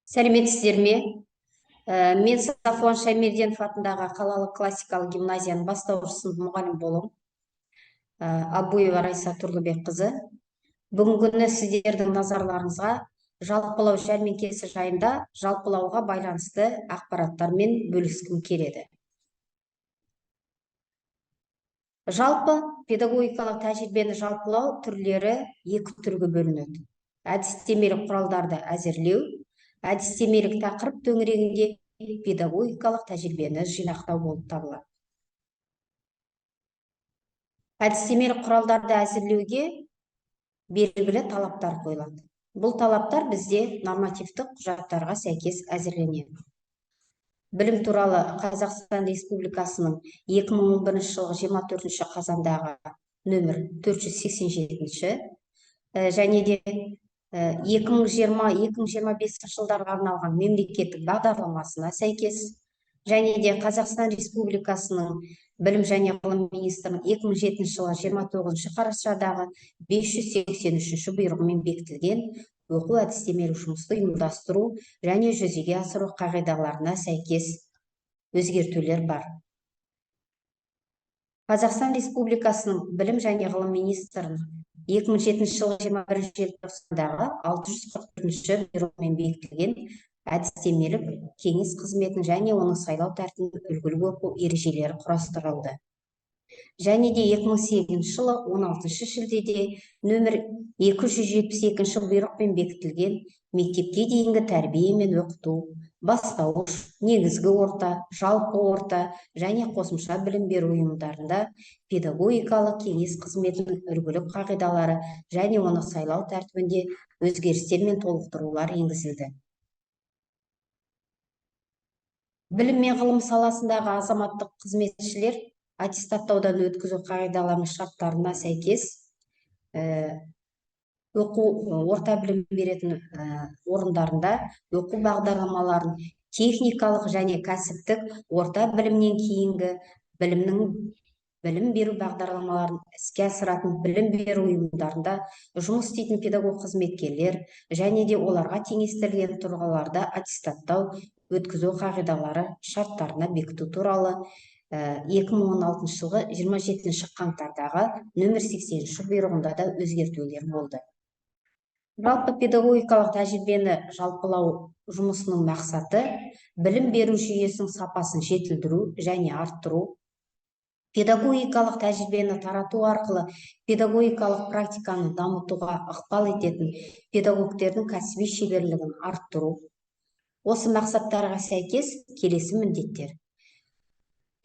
Сәлеметсіздер ме? Мен Сафуан Шаймерденов атындағы қалалық классикалық гимназияның бастауыш сынып мұғалім болым. Абуева Райса Тұрлыбекқызы. Бүгінгі күні сіздердің назарларыңызға жалпылау жәрмеңкесі жайында жалпылауға байланысты ақпараттармен бөліскім келеді. Жалпы педагогикалық тәжірибені жалпылау түрлері екі түрге бөлінеді. Әдістемелік құралдарды әзірлеу, әдістемелік тақырып төңірегінде педагогикалық тәжірибені жинақтау болып табылады. Әдістемелік құралдарды әзірлеуге белгілі талаптар қойылады. Бұл талаптар бізде нормативтік құжаттарға сәйкес әзірленеді. Білім туралы Қазақстан Республикасының 2011 жылғы 24 қазандағы нөмір 487 және де 2020-2025 жылдарға арналған мемлекеттік бағдарламасына сәйкес және де Қазақстан Республикасының Білім және ғылым министрінің 2007 жылы 29 қарашадағы 583 бұйрығымен бекітілген оқу әдістемелік жұмысты ұйымдастыру және жүзеге асыру қағидаларына сәйкес өзгертулер бар. Қазақстан Республикасының Білім және ғылым министрінің 2007 жылы 21 желтоқсандағы 644 бұйрығымен бекітілген әдістемелік кеңес қызметін және оның сайлау тәртібін үлгілік оқу ережелері құрастырылды. Және де 2008 жылы 16 шілдеде нөмір 272 бұйрықпен бекітілген мектепке дейінгі тәрбие мен оқыту, бастауыш, негізгі орта, жалпы орта және қосымша білім беру ұйымдарында педагогикалық кеңес қызметінің үлгілік қағидалары және оны сайлау тәртібінде өзгерістер мен толықтырулар енгізілді. Білім мен ғылым саласындағы азаматтық қызметшілер аттестаттаудан өткізу қағидалары шарттарына сәйкес орта білім беретін орындарында оқу бағдарламаларын техникалық және кәсіптік орта білімнен кейінгі білім беру бағдарламаларын іске асыратын білім беру ұйымдарында жұмыс істейтін педагог қызметкерлер және де оларға теңестірілген тұлғаларды аттестаттау өткізу қағидалары шарттарына бекіту туралы 2016 жылғы 27 қаңтардағы нөмір 80 бұйрығында да өзгертулер болды. Жалпы педагогикалық тәжірибені жалпылау жұмысының мақсаты білім беру жүйесінің сапасын жетілдіру және арттыру, педагогикалық тәжірибені тарату арқылы педагогикалық практиканы дамытуға ықпал ететін педагогтердің кәсіби шеберлігін арттыру. Осы мақсаттарға сәйкес келесі міндеттер: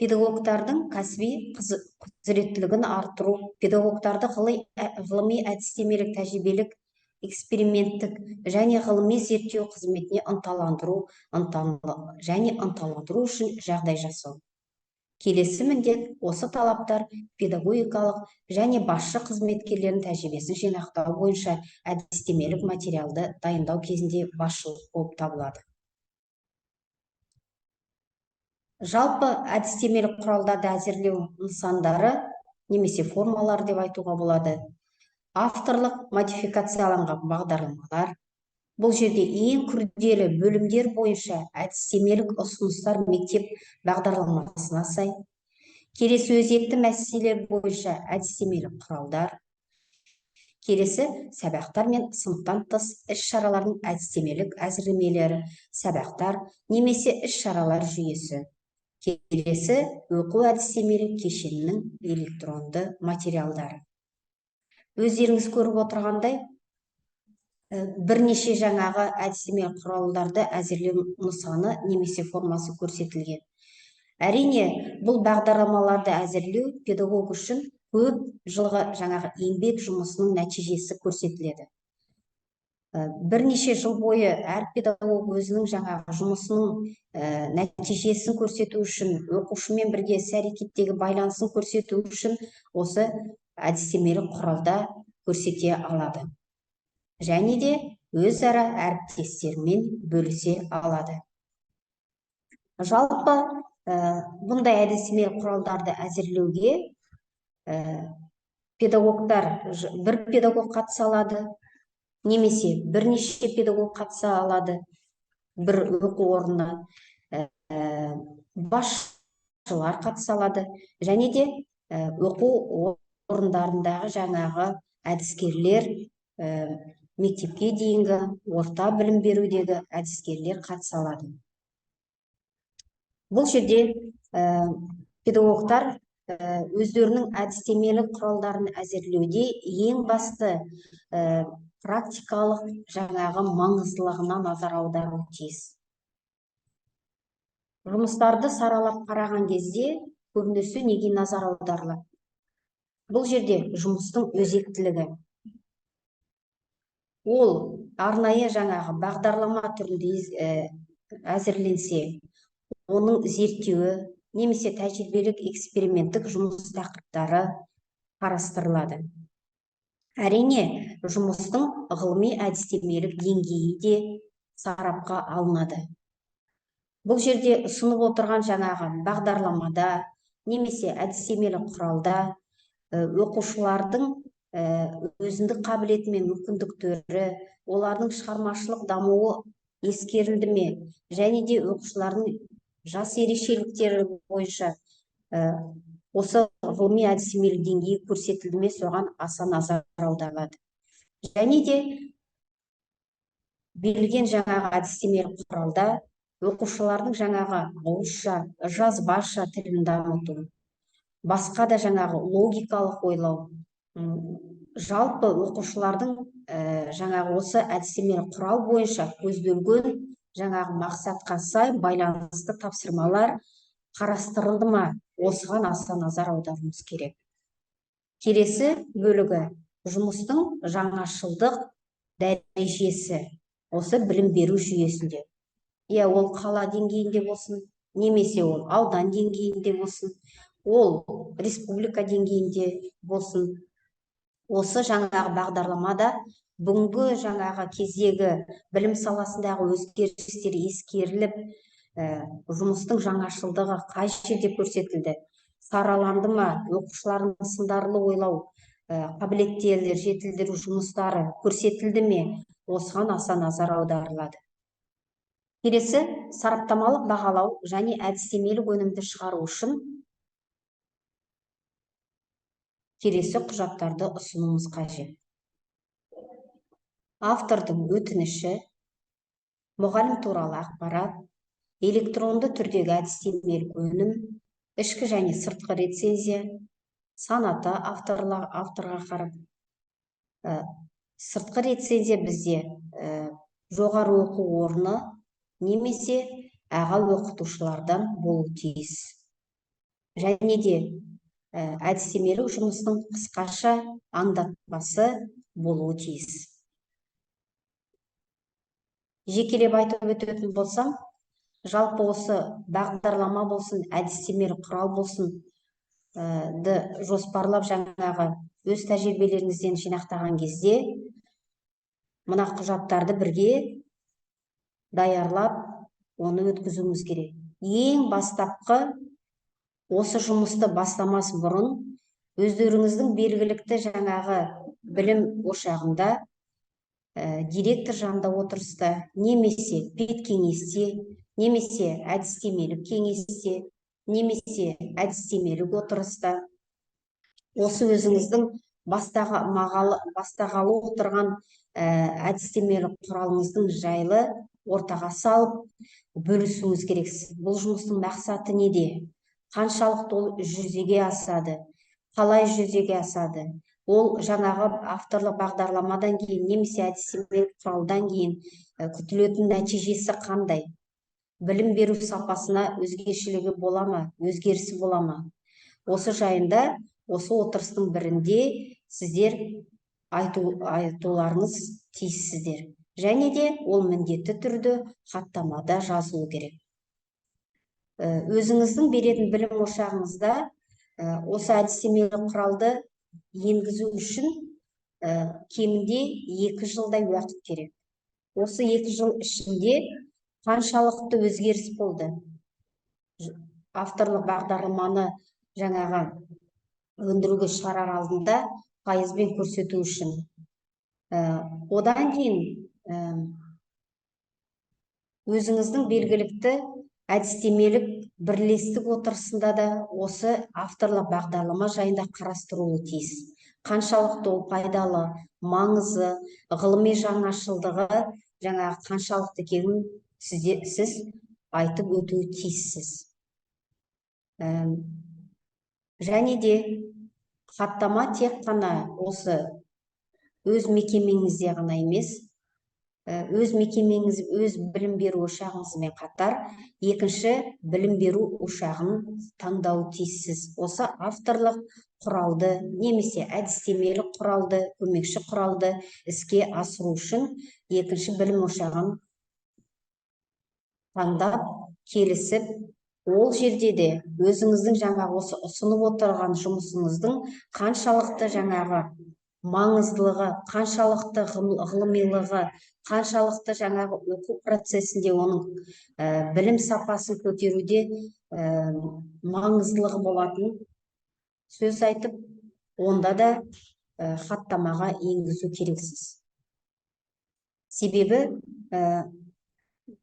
педагогтардың кәсіби құзыреттілігін арттыру, педагогтарды ғылыми әдістемелік тәжірибелік эксперименттік және ғылыми зерттеу қызметіне ынталандыру үшін жағдай жасау. Келесі міндет: осы талаптар педагогикалық және басшы қызметкерлердің тәжірибесін жинақтау бойынша әдістемелік материалды дайындау кезінде басшылық болып табылады. Жалпы әдістемелік құралдарды әзірлеу нысандары немесе формалар деп айтуға болады. Авторлық модификацияланған бағдарламалар. Бұл жерде ең күрделі бөлімдер бойынша әдістемелік ұсыныстар мектеп бағдарламасына сай. Келесі өзекті мәселелер бойынша әдістемелік құралдар. Келесі сабақтар мен сыныптан тыс іс-шаралардың әдістемелік әзірлемелері, сабақтар немесе іс-шаралар жүйесі. Келесі оқу әдістемелік кешенінің электронды материалдары. Өздеріңіз көріп отырғандай, бірнеше жаңағы әдістемелік құралдарды әзірлеу нысаны немесе формасы көрсетілген. Әрине, бұл бағдарламаларды әзірлеу педагог үшін көп жылғы жаңағы еңбек жұмысының нәтижесі көрсетіледі. Бірнеше жыл бойы әр педагог өзінің жаңағы жұмысының нәтижесін көрсету үшін, оқушымен бірге іс-әрекеттегі байланысын көрсету үшін осы әдістемелік құралда көрсете алады. Және де өзара әріптестермен бөлісе алады. Жалпы бұндай әдістемелік құралдарды әзірлеуге бір педагог қатыса алады, немесе бірнеше педагог қатыса алады. бір оқу орнына басшылар қатыса алады, және де оқу орындарындағы жаңағы әдіскерлер, мектепке дейінгі орта білім берудегі әдіскерлер қатыса алады. Бұл жерде педагогтар өздерінің әдістемелік құралдарын әзірлеуде ең басты практикалық жаңағы маңыздылығына назар аудару тиіс. Жұмыстарды саралап қараған кезде көбінесе неге назар аударылады? Бұл жерде жұмыстың өзектілігі. Ол арнайы жаңағы бағдарлама түрінде әзірленсе, оның зерттеуі немесе тәжірибелік эксперименттік жұмыс тақырыптары қарастырылады. Әрине, жұмыстың ғылыми әдістемелік деңгейі де сарапқа алынады. Бұл жерде ұсынып отырған жаңағы бағдарламада немесе әдістемелік құралда оқушылардың өзіндік қабілеті мен мүмкіндіктері, олардың шығармашылық дамуы ескерілді ме, және де оқушылардың жас ерекшеліктері бойынша осы ғылыми әдістемелік деңгейі көрсетілді ме, соған аса назар аударылады. Және де берілген жаңағы әдістемелік құралда оқушылардың жаңағы ауызша, жазбаша тілін дамыту, басқа да жаңағы логикалық ойлау, жалпы оқушылардың жаңағы осы әдістемелік құрал бойынша көзделген жаңағы мақсатқа сай байланысты тапсырмалар қарастырылды ма, осыған аса назар аударуымыз керек. Келесі бөлігі жұмыстың жаңашылдық дәрежесі осы білім беру жүйесінде. Ол қала деңгейінде болсын, немесе ол аудан деңгейінде болсын, ол республика деңгейінде болсын. Осы жаңағы бағдарламада бүгінгі жаңағы кездегі білім саласындағы өзгерістер ескеріліп, жұмыстың жаңашылдығы қай жерде көрсетілді, сараланды ма, оқушылардың сындарлы ойлау қабілеттерін жетілдіру жұмыстары көрсетілді ме, осыған аса назар аударылады. Келесі, сараптамалық бағалау және әдістемелік өнімді шығару үшін келесі құжаттарды ұсынуымыз қажет. Автордың өтініші, мұғалім туралы ақпарат, электронды түрдегі әдістемелік өнім, ішкі және сыртқы рецензия, санаты авторға қарап. Сыртқы рецензия бізде жоғары оқу орны немесе аға оқытушылардан болу тиіс. Және де әдістемелік жұмыстың қысқаша аңдатпасы болуы тиіс. Жекелеп айтып өтетін болсам, жалпы осы бағдарлама болсын, әдістемелік құрал болсын, жоспарлап жаңағы өз тәжірибелеріңізден жинақтаған кезде мына құжаттарды бірге даярлап, оны өткізуіміз керек. Ең бастапқы осы жұмысты бастамас бұрын өздеріңіздің белгілікті жаңағы білім ошағында директор жанында отырыста, немесе педкеңесте, немесе әдістемелік кеңесте, немесе әдістемелік отырыста осы өзіңіздің бастағалы отырған әдістемелік құралыңыздың жайлы ортаға салып бөлісуіңіз керексіз. Бұл жұмыстың мақсаты неде? Қаншалықты ол жүзеге асады? Қалай жүзеге асады? Ол жаңағы авторлық бағдарламадан кейін немесе әдістемелік құралдан кейін күтілетін нәтижесі қандай? Білім беру сапасына өзгешілігі бола ма? Өзгерісі бола ма? Осы жайында осы отырыстың бірінде сіздер айтуларыңыз тиіссіздер. Және де ол міндетті түрде хаттамада жазылу керек. Өзіңіздің беретін білім ошағыңызда осы әдістемелік құралды енгізу үшін кемінде 2 жылдай уақыт керек. Осы 2 жыл ішінде қаншалықты өзгеріс болды? Авторлық бағдарламаны жаңағы өндіруге шығарар алдында пайызбен көрсету үшін. Одан кейін өзіңіздің белгілікті әдістемелік бірлестік отырысында да осы авторлық бағдарлама жайында қарастырылуы тиіс. Қаншалықты ол пайдалы, маңызы, ғылыми жаңашылдығы жаңағы қаншалықты екенін сіз айтып өтуі тиіссіз. Және де хаттама тек қана осы өз мекемеңізде ғана емес, өз мекемеңіз, өз білім беру ошағыңызбен қатар, екінші білім беру ошағын таңдауы тиіссіз. Осы авторлық құралды немесе әдістемелік құралды, көмекші құралды іске асыру үшін екінші білім ошағын таңдап, келісіп, ол жерде де өзіңіздің жаңағы осы ұсынып отырған жұмысыңыздың қаншалықты жаңағы маңыздылығы, қаншалықты ғылымилығы, қаншалықты жаңағы оқу процесінде оның білім сапасын көтеруде маңыздылығы болатын сөз айтып, онда да хаттамаға енгізу керексіз. Себебі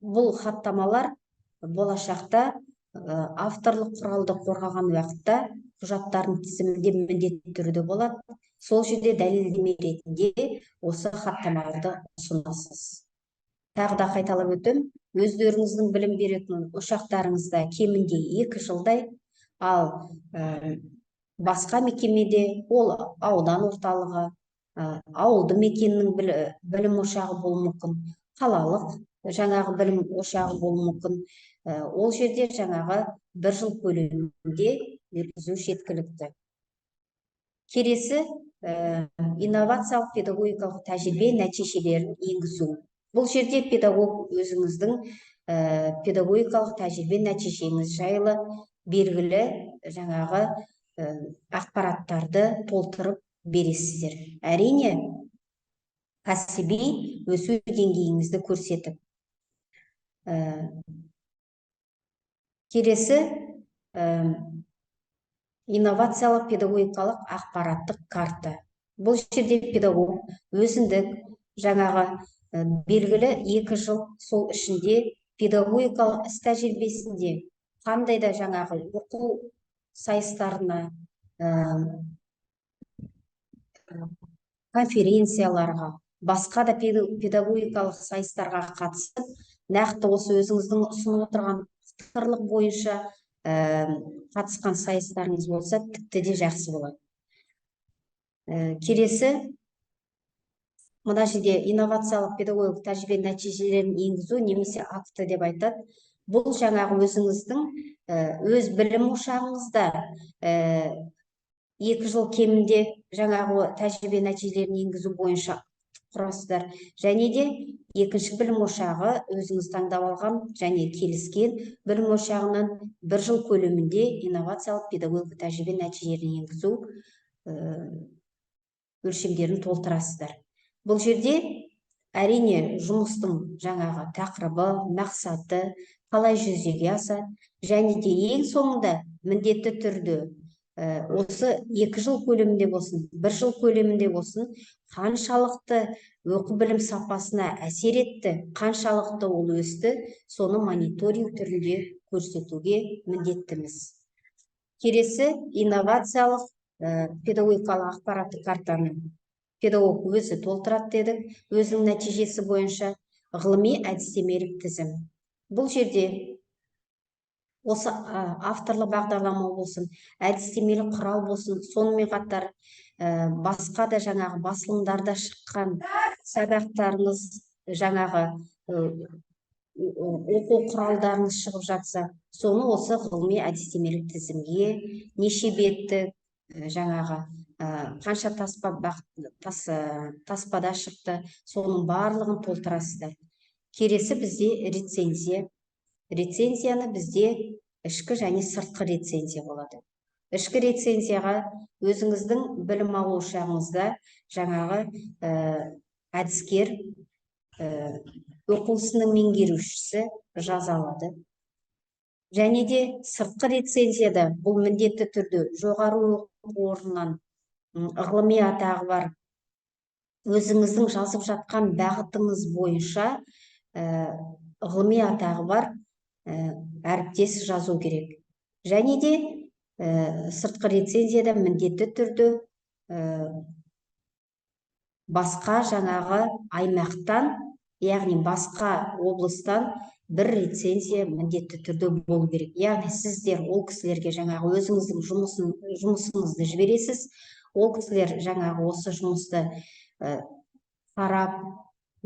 бұл хаттамалар болашақта авторлық құралды қорғаған уақытта құжаттардың тізімінде міндетті түрде болады. Сол жерде дәлелдеме ретінде осы хаттамаларды ұсынасыз. Тағы да қайталап өтем, өздеріңіздің білім беретін ошақтарыңызда кемінде 2 жылдай, ал басқа мекемеде ол аудан орталығы, ауылды мекеннің білім ошағы болуы мүмкін, қалалық жаңағы білім ошағы болуы мүмкін. Ол жерде жаңағы 1 жыл көлемінде өткізу жеткілікті. Келесі инновациялық педагогикалық тәжірибе нәтижелерін енгізу. Бұл жерде педагог өзіңіздің педагогикалық тәжірибе нәтижеңіз жайлы белгілі жаңағы ақпараттарды толтырып бересіздер. Әрине, кәсіби өсу деңгейіңізді көрсетіп. Келесі инновациялық педагогикалық ақпараттық карта. Бұл жерде педагог өзіндік жаңағы белгілі 2 жыл сол ішінде педагогикалық іс тәжірибесінде қандай да жаңағы оқу сайыстарына, конференцияларға, басқа да педагогикалық сайыстарға қатысып, нақты осы өзіңіздің ұсынып отырған авторлық бойынша қатысқан сайыстарыңыз болса, тіпті де жақсы болады. Келесі, мына жерде инновациялық педагогикалық тәжірибе нәтижелерін енгізу немесе акты деп айтады. Бұл жаңағы өзіңіздің өз білім ошағыңызда 2 жыл кемінде жаңағы тәжірибе нәтижелерін енгізу бойынша құрасыздар. Және де екінші білім ошағы өзіңіз таңдап алған және келіскен білім ошағынан 1 жыл көлемінде инновациялық педагогикалық тәжірибе нәтижелерін енгізу өлшемдерін толтырасыздар. Бұл жерде әрине жұмыстың жаңағы тақырыбы, мақсаты, қалай жүзеге асады, және де ең соңында міндетті түрде осы 2 жыл көлемінде болсын, 1 жыл көлемінде болсын, қаншалықты оқу білім сапасына әсер етті, қаншалықты ол өсті, соны мониторинг түрінде көрсетуге міндеттіміз. Келесі инновациялық педагогикалық ақпараттық картаны педагог өзі толтырады дедік, өзінің нәтижесі бойынша ғылыми әдістемелік тізім. Бұл жерде осы авторлық бағдарлама болсын, әдістемелік құрал болсын, сонымен қатар басқа да жаңағы басылымдарда шыққан сабақтарыңыз, жаңағы оқу құралдарыңыз шығып жатса, соны осы ғылыми әдістемелік тізімге неше беттік жаңағы қанша таспада шықты, соның барлығын толтырасыздар. Келесі бізде рецензия. Рецензияны бізде ішкі және сыртқы рецензия болады. Ішкі рецензияға өзіңіздің білім алу ошағыңызда жаңағы әдіскер, оқулысының меңгерушісі жаза алады. Және де сыртқы рецензияда бұл міндетті түрде жоғары оқу орнынан ғылыми атағы бар өзіңіздің жазып жатқан бағытыңыз бойынша ғылыми атағы бар әріптес жазу керек. Және де сыртқы рецензияда міндетті түрде басқа жаңағы аймақтан, яғни басқа облыстан бір рецензия міндетті түрде болу керек. Яғни сіздер ол кісілерге жаңағы өзіңіздің жұмысыңызды жібересіз, ол кісілер жаңағы осы жұмысты қарап,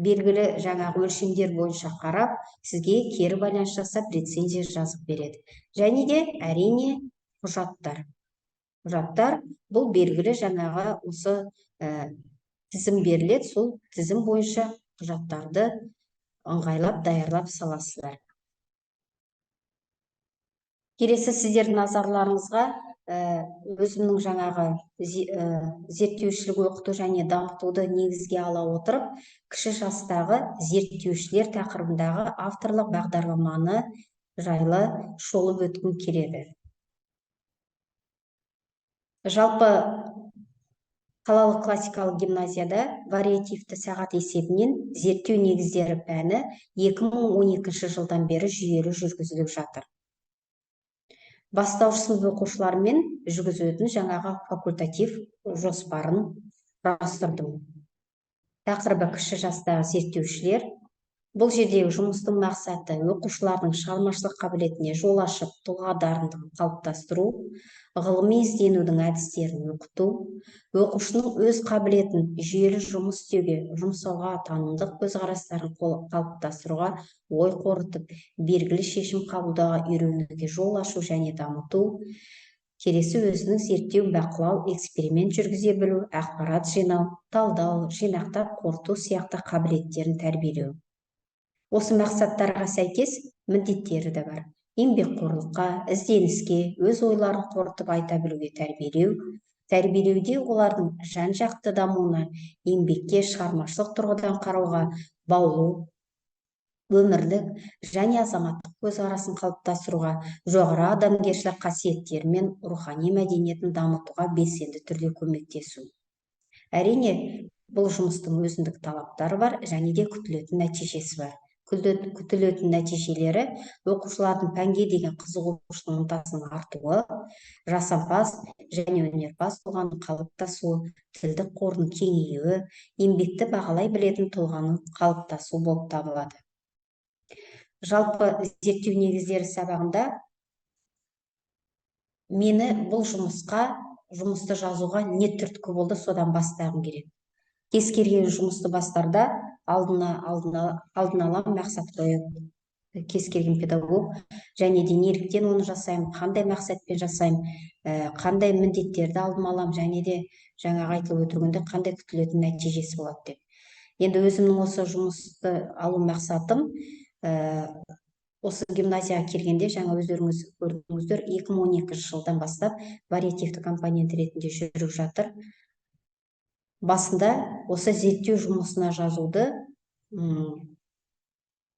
белгілі жаңағы өлшемдер бойынша қарап, сізге кері байланыс жасап, рецензия жазып береді. Және де әрине құжаттар. Құжаттар бұл белгілі жаңағы осы тізім беріледі, сол тізім бойынша құжаттарды ыңғайлап даярлап саласыздар. Келесі сіздердің назарларыңызға өзімнің жаңағы зерттеушілік оқыту және дамытуды негізге ала отырып, кіші жастағы зерттеушілер тақырыбындағы авторлық бағдарламаны жайлы шолып өткім келеді. Жалпы қалалық классикалық гимназияда вариативті сағат есебінен зерттеу негіздері пәні 2012 жылдан бері жүйелі жүргізіліп жатыр. Бастауыш сынып оқушыларымен жүргізетін жаңағы факультатив жоспарын құрастырдым. Тақырыбы кіші жастағы зерттеушілер. Бұл жердегі жұмыстың мақсаты оқушылардың шығармашылық қабілетіне жол ашып, тұлға дарындығын қалыптастыру, ғылыми ізденудің әдістерін оқыту, оқушының өз қабілетін жүйелі жұмыс істеуге, жұмсауға, танымдық көзқарастарын қалыптастыруға, ой қорытып, белгілі шешім қабылдауға үйренуге жол ашу және дамыту, келесі өзінің зерттеу, бақылау, эксперимент жүргізе білу, ақпарат жинау, талдау, жинақтап қорыту сияқты қабілеттерін тәрбиелеу. Осы мақсаттарға сәйкес міндеттері де бар. Еңбекқорлыққа, ізденіске, өз ойларын қорытып айта білуге тәрбиелеу. Тәрбиелеуде олардың жан-жақты дамуына, еңбекке, шығармашылық тұрғыдан қарауға баулу, өмірлік және азаматтық көзқарасын қалыптастыруға, жоғары адамгершілік қасиеттері мен рухани мәдениетін дамытуға белсенді түрде көмектесу. Әрине, бұл жұмыстың өзіндік талаптары бар және де күтілетін нәтижесі бар. Күтілетін нәтижелері оқушылардың пәнге деген қызығушылығының ынтасының артуы, жасампаз және өнерпаз тұлғаның қалыптасуы, тілдік қорының кеңеюі, еңбекті бағалай білетін тұлғаның қалыптасуы болып табылады. Жалпы зерттеу негіздері сабағында мені бұл жұмысты жазуға не түрткі болды, содан бастағым керек. Кез келген жұмысты бастарда алдын ала мақсат қояды. Кез келген педагог және де неліктен оны жасаймын, қандай мақсатпен жасаймын, қандай міндеттерді алдыма аламын, және де жаңағы айтылып өтіргенде қандай күтілетін нәтижесі болады деп. Енді өзімнің осы жұмысты алу мақсатым осы гимназияға келгенде жаңа өздеріңіз көрдіңіздер, 2012 жылдан бастап вариативті компонент ретінде жүріп жатыр. Басында осы зерттеу жұмысына жазуды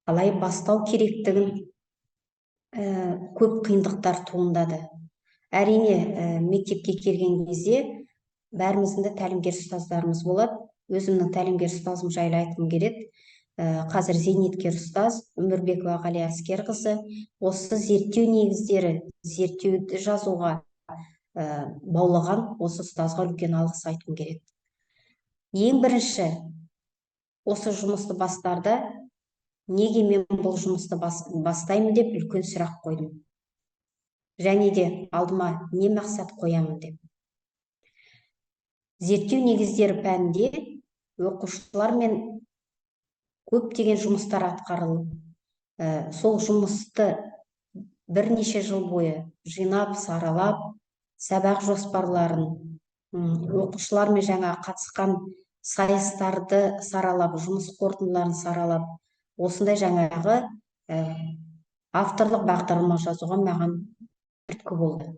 қалай бастау керектігін көп қиындықтар туындады. Әрине, мектепке келген кезде бәріміздің де тәлімгер ұстаздарымыз болады. Өзімнің тәлімгер ұстазым жайлы айтқым келеді. Қазір зейнеткер ұстаз Өмірбекова Ғалия Әскерқызы осы зерттеу негіздері, зерттеуді жазуға баулаған осы ұстазға үлкен алғыс айтқым келеді. Ең бірінші осы жұмысты бастарда неге мен бұл жұмысты бастаймын деп үлкен сұрақ қойдым. Және де алдыма не мақсат қоямын деп. Зерттеу негіздері пәнінде оқушылармен көптеген жұмыстар атқарылып, сол жұмысты бірнеше жыл бойы жинап, саралап, сабақ жоспарларын, оқушылармен жаңа қатысқан сайыстарды саралап, жұмыс қорытындыларын саралап, осындай жаңағы авторлық бағдарлама жазуға маған түрткі болды.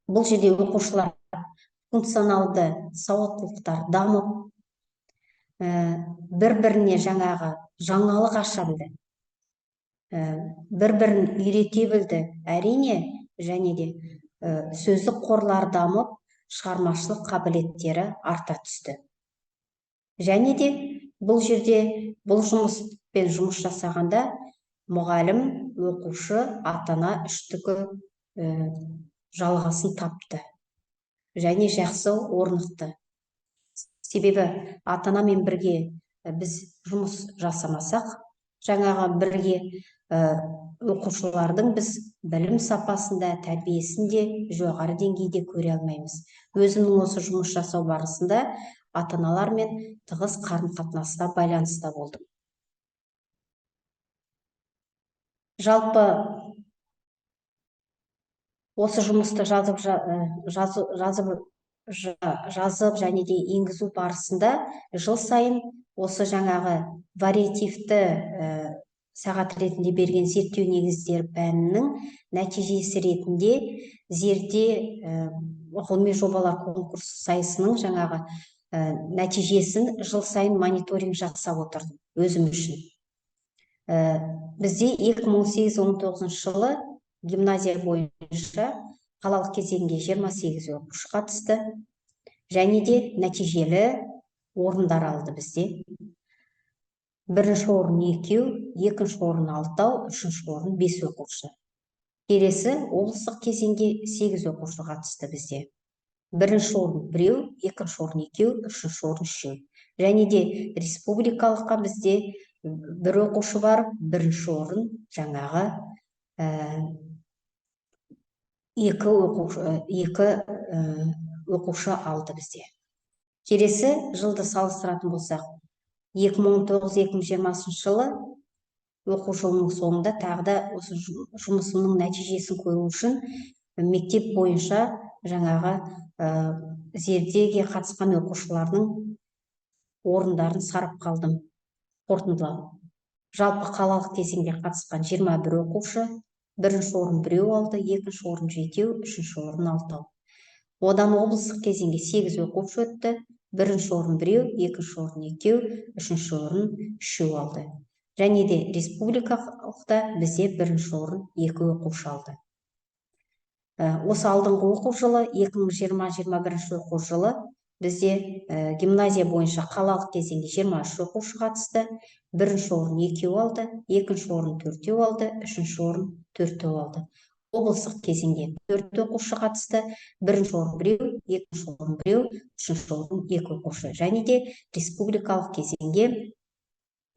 Бұл жерде оқушылар функционалды сауаттылықтар дамып, бір-біріне жаңағы жаңалық аша білді, бір-бірін үйрете білді. Әрине, және де сөздік қорлар дамып, шығармашылық қабілеттері арта түсті. Және де бұл жерде бұл жұмыс жұмыс жасағанда мұғалім, оқушы, ата-ана үштігі жалғасын тапты және жақсы орнықты. Себебі ата-анамен бірге біз жұмыс жасамасақ, жаңағы бірге оқушылардың біз білім сапасында, тәрбиесінде жоғары деңгейде көре алмаймыз. Өзімнің осы жұмыс жасау барысында ата-аналармен тығыз қарым-қатынаста байланыста болдым. Жалпы осы жұмысты жазып және де енгізу барысында жыл сайын осы жаңағы вариативті сағат ретінде берген зерттеу негіздері пәнінің нәтижесі ретінде ғылыми жобалар конкурсы сайысының жаңағы нәтижесін жыл сайын мониторинг жасап отырдым өзім үшін. Бізде 2018-19 жылы гимназия бойынша қалалық кезеңге 28 оқушы қатысты және де нәтижелі орындар алды бізде. Бірінші орын 2, екінші орын 6, үшінші орын 5 оқушы. Келесі облыстық кезеңге 8 оқушы қатысты бізде. Бірінші орын 1, екінші орын 2, үшінші орын 3. Және де республикалыққа бізде 1 оқушы бар, бірінші орын жаңағы 2 оқушы алды бізде. Келесі жылды салыстыратын болсақ, 2019-2020 жылы оқу жылының соңында тағы да осы жұмысымның нәтижесін көру үшін мектеп бойынша жаңағы зердеге қатысқан оқушылардың орындарын сарапқа алдым, қорытындылап. Жалпы қалалық кезеңге қатысқан 21 оқушы, бірінші орын 1 алды, екінші орын 7, үшінші орын 6. Одан облыстық кезеңге 8 оқушы өтті, бірінші орын 1, екінші орын 2, үшінші орын 3 алды. Және де республикалықта бізде бірінші орын 2 оқушы алды. Осы алдыңғы оқу жылы, 2020-21 оқу жылы бізде гимназия бойынша қалалық кезеңге 23 оқушы қатысты, бірінші орын 2 алды, екінші орын 4 алды, үшінші орын 4 алды. Облыстық кезеңге 4 оқушы қатысты, бірінші орын 1, екінші орын 1, үшінші орын 2 оқушы. Және де республикалық кезеңге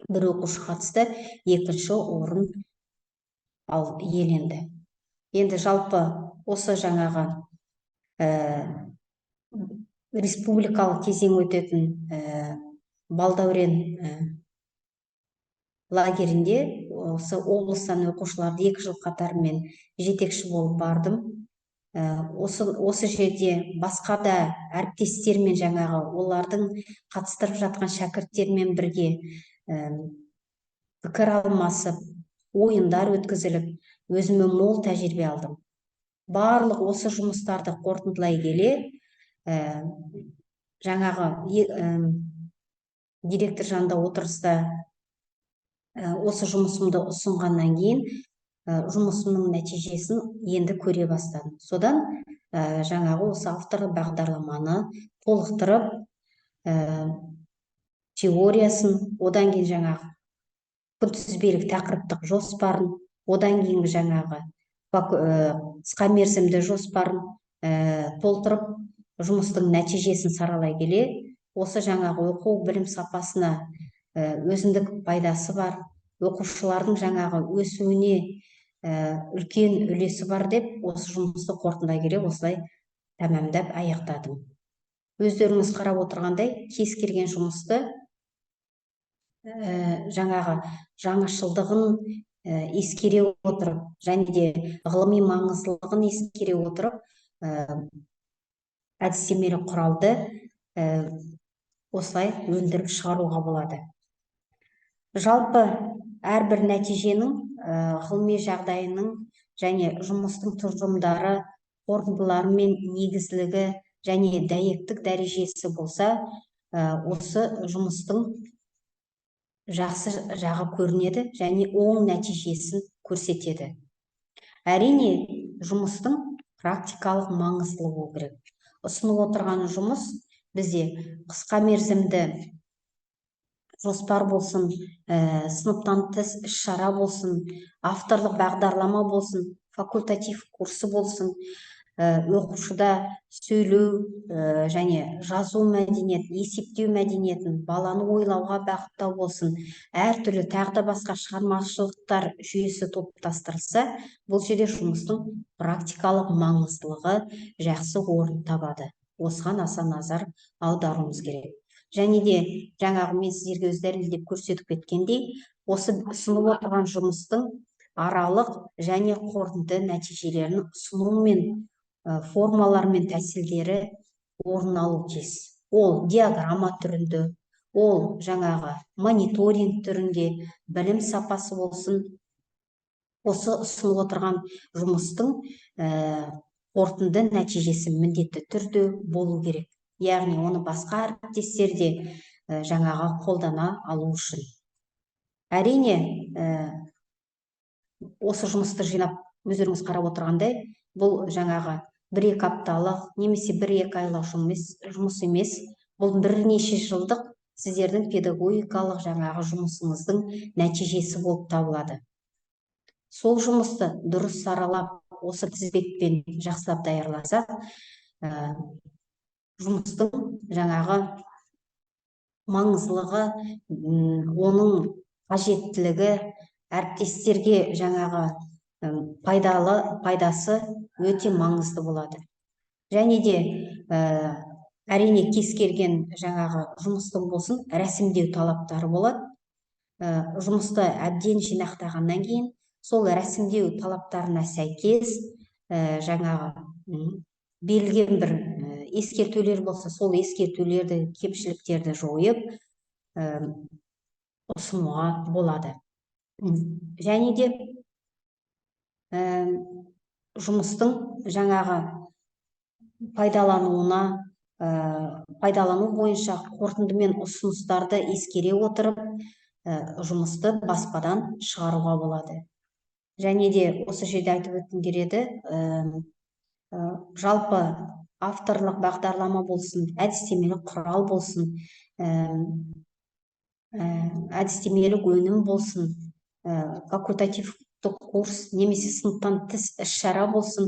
1 оқушы қатысты, екінші орын иеленді. Енді жалпы осы жаңағы республикалық кезең өтетін Балдәурен лагерінде осы облыстан оқушыларды 2 жыл қатарымен жетекші болып бардым. Осы жерде басқа да әріптестермен жаңағы олардың қатыстырып жатқан шәкірттермен бірге пікір алмасып, ойындар өткізіліп, өзіме мол тәжірибе алдым. Барлық осы жұмыстарды қорытындылай келе, жаңағы директор жанында отырыста осы жұмысымды ұсынғаннан кейін жұмысымның нәтижесін енді көре бастадым. Содан жаңағы осы авторлық бағдарламаны толықтырып, теориясын, одан кейін жаңағы күнтізбелік тақырыптық жоспарын, одан кейін жаңағы қысқа мерзімді жоспарын толтырып, жұмыстың нәтижесін саралай келе, осы жаңағы оқу білім сапасына өзіндік пайдасы бар, оқушылардың жаңағы өсуіне үлкен үлесі бар деп, осы жұмысты қорытындылай келе осылай тәмамдап аяқтадым. Өздеріңіз қарап отырғандай, кез келген жұмысты жаңағы жаңашылдығын ескере отырып, және де ғылыми маңыздылығын ескере отырып, әдістемелік құралды осылай өндіріп шығаруға болады. Жалпы әрбір нәтиженің ғылыми жағдайының және жұмыстың тұжырымдары, қорытындылары мен негізділігі және дәйектік дәрежесі болса, осы жұмыстың жақсы жағы көрінеді және оң нәтижесін көрсетеді. Әрине, жұмыстың практикалық маңыздылығы болу керек. Ұсынып отырған жұмыс бізде қысқа мерзімді жоспар болсын, сыныптан тыс іс-шара болсын, авторлық бағдарлама болсын, факультатив курсы болсын, оқушыда сөйлеу және жазу мәдениет, есептеу мәдениетін, баланы ойлауға бағыттау болсын, әртүрлі тағы да басқа шығармашылықтар жүйесі топтастырылса, бұл жерде жұмыстың практикалық маңыздылығы жақсы орын табады. Осыған аса назар аударуымыз керек. Және де жаңағы мен сіздерге өз дәлелдеп көрсетіп кеткендей, осы ұсынып отырған жұмыстың аралық және қорытынды нәтижелерін ұсынумен формалар мен тәсілдері орын алу тиіс. Ол диаграмма түрінде, ол жаңағы мониторинг түрінде, білім сапасы болсын, осы ұсынып отырған жұмыстың қорытынды нәтижесі міндетті түрде болу керек. Яғни оны басқа әріптестер де жаңағы қолдана алу үшін. Әрине, осы жұмысты жинап өздеріңіз қарап отырғандай, бұл жаңағы 1-2 апталық немесе 1-2 айлық жұмыс емес, бұл бірнеше жылдық сіздердің педагогикалық жаңағы жұмысыңыздың нәтижесі болып табылады. Сол жұмысты дұрыс саралап, осы тізбекпен жақсылап даярласақ, жұмыстың жаңағы маңыздылығы, оның қажеттілігі, әріптестерге жаңағы пайдасы өте маңызды болады. Және де әрине кез келген жаңағы жұмыстың болсын рәсімдеу талаптары болады. Жұмысты әбден жинақтағаннан кейін сол рәсімдеу талаптарына сәйкес жаңағы белгілеген бір ескертулер болса, сол ескертулерді, кемшіліктерді жойып ұсынуға болады. Және де жұмыстың жаңағы пайдалану бойынша қорытынды мен ұсыныстарды ескере отырып, жұмысты баспадан шығаруға болады. Және де осы жерде айтып өткім келеді, жалпы авторлық бағдарлама болсын, әдістемелік құрал болсын, әдістемелік өнім болсын, факультативтік курс немесе сыныптан тыс іс-шара болсын,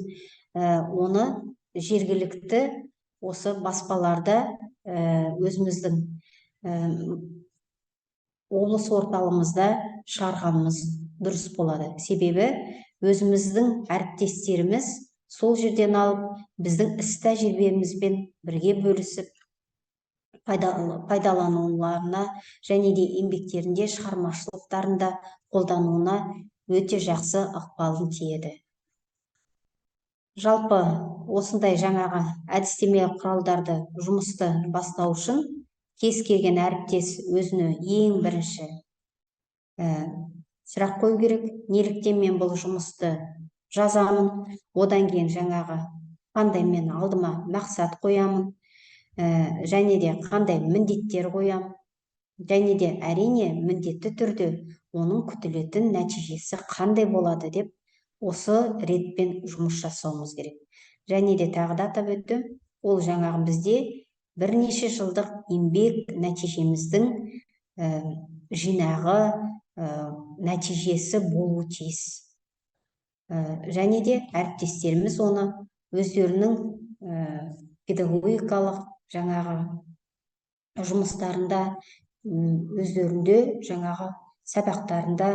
оны жергілікті осы баспаларда өзіміздің облыс орталығымызда шығарғанымыз дұрыс болады. Себебі өзіміздің әріптестеріміз сол жерден алып, біздің іс тәжірибемізбен бірге бөлісіп, пайдалануларына және де еңбектерінде, шығармашылықтарында қолдануына өте жақсы ықпалын тиеді. Жалпы осындай жаңағы әдістемелік құралдарды жұмысты бастау үшін кез келген әріптес өзіне ең бірінші сұрақ қою керек: неліктен мен бұл жұмысты жазамын, одан кейін жаңағы қандай мен алдыма мақсат қоямын, және де қандай міндеттер қоямын, және де әрине міндетті түрде оның күтілетін нәтижесі қандай болады деп осы ретпен жұмыс жасауымыз керек. Және де тағы да атап өттім, ол жаңағы бізде бірнеше жылдық еңбек нәтижеміздің жинағы, нәтижесі болуы тиіс. Және де әріптестеріміз оны өздерінің педагогикалық жаңағы жұмыстарында, өздерінде жаңағы сабақтарында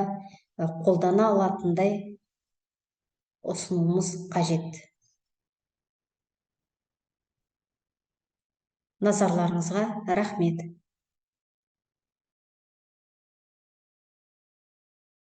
қолдана алатындай ұсынуымыз қажет. Назарларыңызға рахмет.